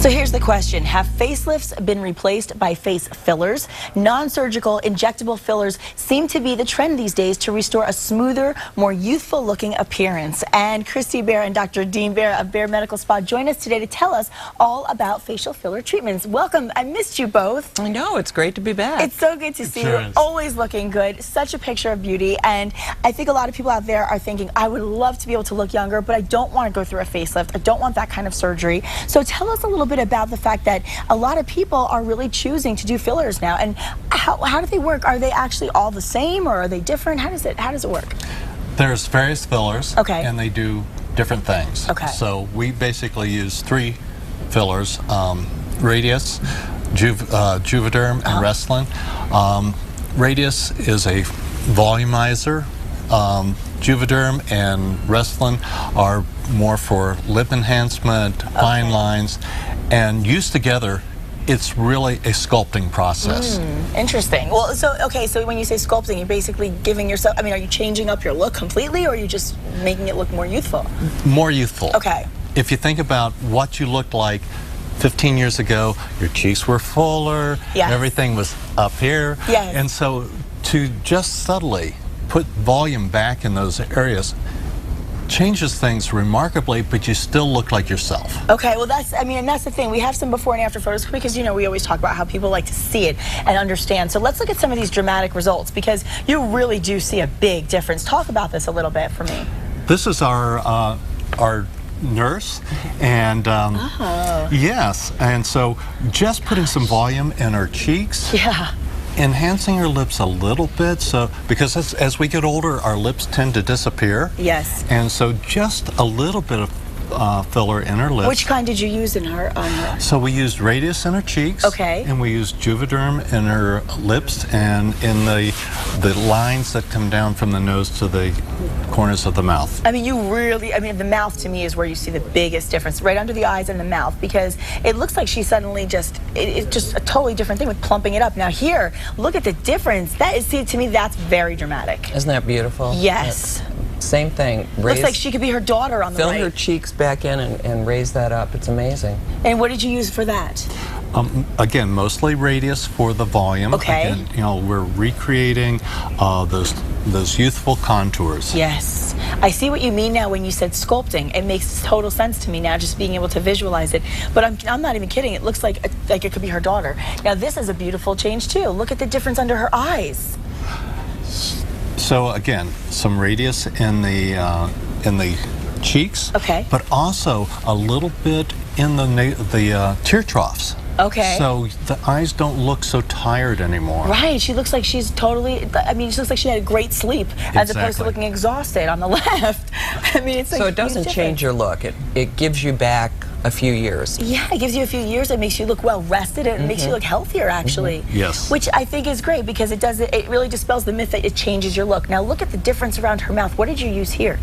So here's the question. Have facelifts been replaced by face fillers? Non-surgical injectable fillers seem to be the trend these days to restore a smoother, more youthful looking appearance. And Kristie, Bair, and Dr. Dean Bair of Bair Medical Spa join us today to tell us all about facial filler treatments. Welcome. I missed you both. I know. It's great to be back. It's so good to see you. Always looking good. Such a picture of beauty. And I think a lot of people out there are thinking, I would love to be able to look younger, but I don't want to go through a facelift. I don't want that kind of surgery. So tell us a little bit about the fact that a lot of people are really choosing to do fillers now. And how do they work? Are they actually all the same, or are they different? How does it work? There's various fillers, and they do different things. So we basically use 3 fillers: Radius, Juvederm, and Restylane. Radius is a volumizer. Juvederm and Restylane are more for lip enhancement, fine lines, and used together, it's really a sculpting process. Interesting. Well, so when you say sculpting, you're basically giving yourself, are you changing up your look completely, or are you just making it look more youthful? More youthful. If you think about what you looked like 15 years ago, your cheeks were fuller, everything was up here, and so to just subtly put volume back in those areas changes things remarkably, but you still look like yourself. Well, that's the thing. We have some before and after photos because, we always talk about how people like to see it and understand. So let's look at some of these dramatic results, because you really do see a big difference. Talk about this a little bit for me. This is our nurse, and yes, and so just putting some volume in her cheeks, enhancing her lips a little bit, so because as we get older, our lips tend to disappear. And so just a little bit of filler in her lips. Which kind did you use on her? So we used Radius in her cheeks. And we used Juvederm in her lips and in the lines that come down from the nose to the corners of the mouth. The mouth to me is where you see the biggest difference, right under the eyes and the mouth, because it looks like she's suddenly it's just a totally different thing with plumping it up. Now here, look at the difference. To me, that's very dramatic. Isn't that beautiful? Yes. Same thing. Looks like she could be her daughter on the right. Fill her cheeks back in and raise that up. It's amazing. And what did you use for that? Again, mostly Radius for the volume. Again, we're recreating those youthful contours. Yes. I see what you mean now when you said sculpting. It makes total sense to me now, just being able to visualize it. But I'm not even kidding. It looks like it could be her daughter. Now this is a beautiful change too. Look at the difference under her eyes. So again, some Radius in the cheeks, but also a little bit in the tear troughs. So the eyes don't look so tired anymore. Right. She looks like she's totally. she looks like she had a great sleep, as opposed to looking exhausted on the left. It's like, so it doesn't change your look. It gives you back a few years. Yeah, it gives you a few years. It makes you look well rested. It makes you look healthier, actually. Yes. Which I think is great, because it really dispels the myth that it changes your look. Now look at the difference around her mouth. What did you use here?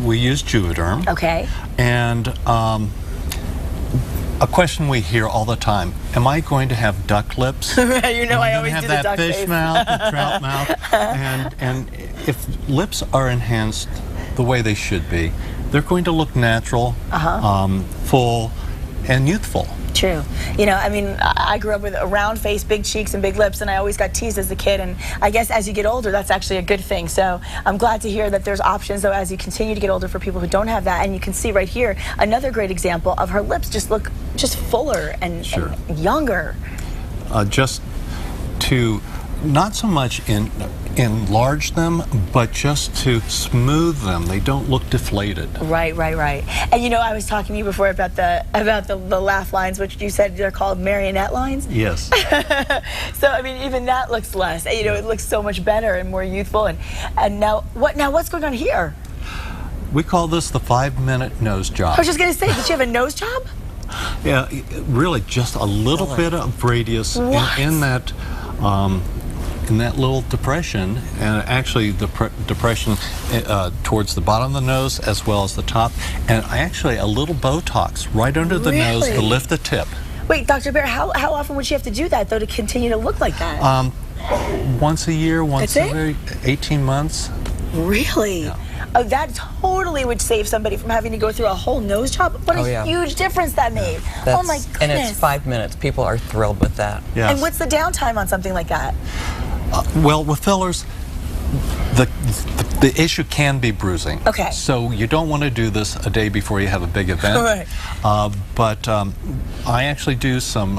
We used Juvederm. And a question we hear all the time: am I going to have duck lips? I always do the duck face. Fish mouth, the trout mouth, and if lips are enhanced the way they should be, they're going to look natural, full, and youthful. True. I grew up with a round face, big cheeks, and big lips, and I always got teased as a kid, and I guess as you get older, that's actually a good thing. So I'm glad to hear that there's options, though, as you continue to get older, for people who don't have that. And you can see right here another great example of her lips just look fuller and younger. Just to not so much enlarge them, but just to smooth them. They don't look deflated. Right. And I was talking to you before about the laugh lines, which you said they're called marionette lines. Yes. So even that looks less. It looks so much better and more youthful. And now what's going on here? We call this the 5-minute nose job. I was just going to say, did you have a nose job? Yeah, really just a little bit of Radius in that little depression, and actually the depression towards the bottom of the nose as well as the top, and actually a little Botox right under the nose to lift the tip. Wait, Dr. Bair, how often would she have to do that, though, to continue to look like that? Once a year, once every 18 months. Really? Yeah. That totally would save somebody from having to go through a whole nose job. What a huge difference that made. Oh my goodness. And it's 5 minutes. People are thrilled with that. Yes. And what's the downtime on something like that? Well, with fillers, the issue can be bruising. Okay. So you don't want to do this a day before you have a big event. Right. But I actually do some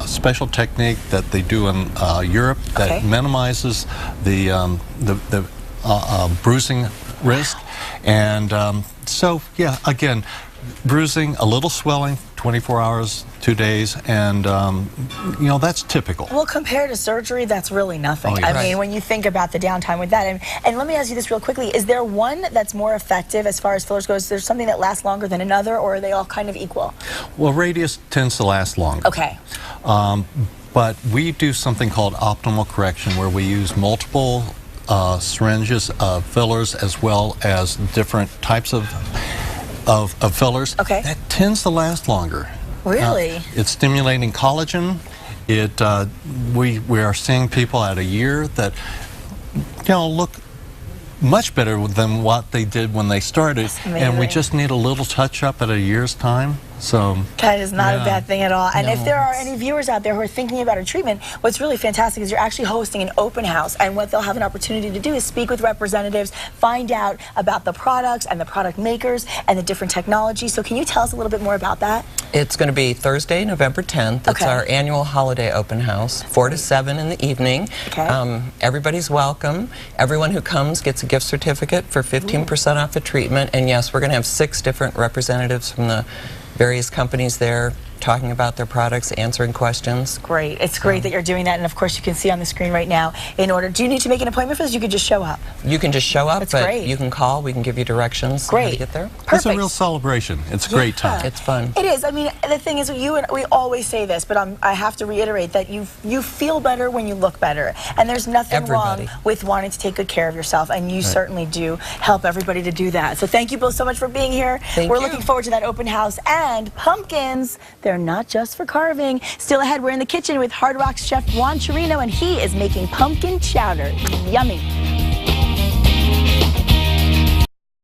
special technique that they do in Europe that minimizes the bruising risk. And so, yeah, again, bruising, a little swelling, 24 hours, 2 days, and you know, that's typical. Well, compared to surgery, that's really nothing. I mean, when you think about the downtime with that, and let me ask you this real quickly, is there one that's more effective as far as fillers goes? Is there something that lasts longer than another, or are they all kind of equal? Well, radius tends to last longer. Okay. But we do something called optimal correction, where we use multiple syringes of fillers as well as different types of fillers. Okay. That tends to last longer. Really? It's stimulating collagen. We are seeing people at a year that, you know, look much better than what they did when they started. And we just need a little touch up at a year's time. So that is not a bad thing at all. And if there are any viewers out there who are thinking about a treatment, what's really fantastic is you're actually hosting an open house, and what they'll have an opportunity to do is speak with representatives, find out about the products and the product makers and the different technology. So can you tell us a little bit more about that? It's going to be Thursday, November 10th. It's our annual holiday open house, 4 to 7 in the evening. Everybody's welcome. Everyone who comes gets a gift certificate for 15% off the treatment. And yes, we're going to have 6 different representatives from the various companies there talking about their products, answering questions. Great. It's great that you're doing that, and of course you can see on the screen right now. Do you need to make an appointment for this? You could just show up. You can just show up, That's but great. You can call. We can give you directions on how to get there. Perfect. It's a real celebration. It's a great time. It's fun. It is. I mean, the thing is, we always say this, but I have to reiterate that you feel better when you look better, and there's nothing wrong with wanting to take good care of yourself, and you certainly do help everybody to do that. So thank you both so much for being here. We're looking forward to that open house, and pumpkins, they're not just for carving. Still ahead, we're in the kitchen with Hard Rock's chef Juan Chirino, and he is making pumpkin chowder. Yummy.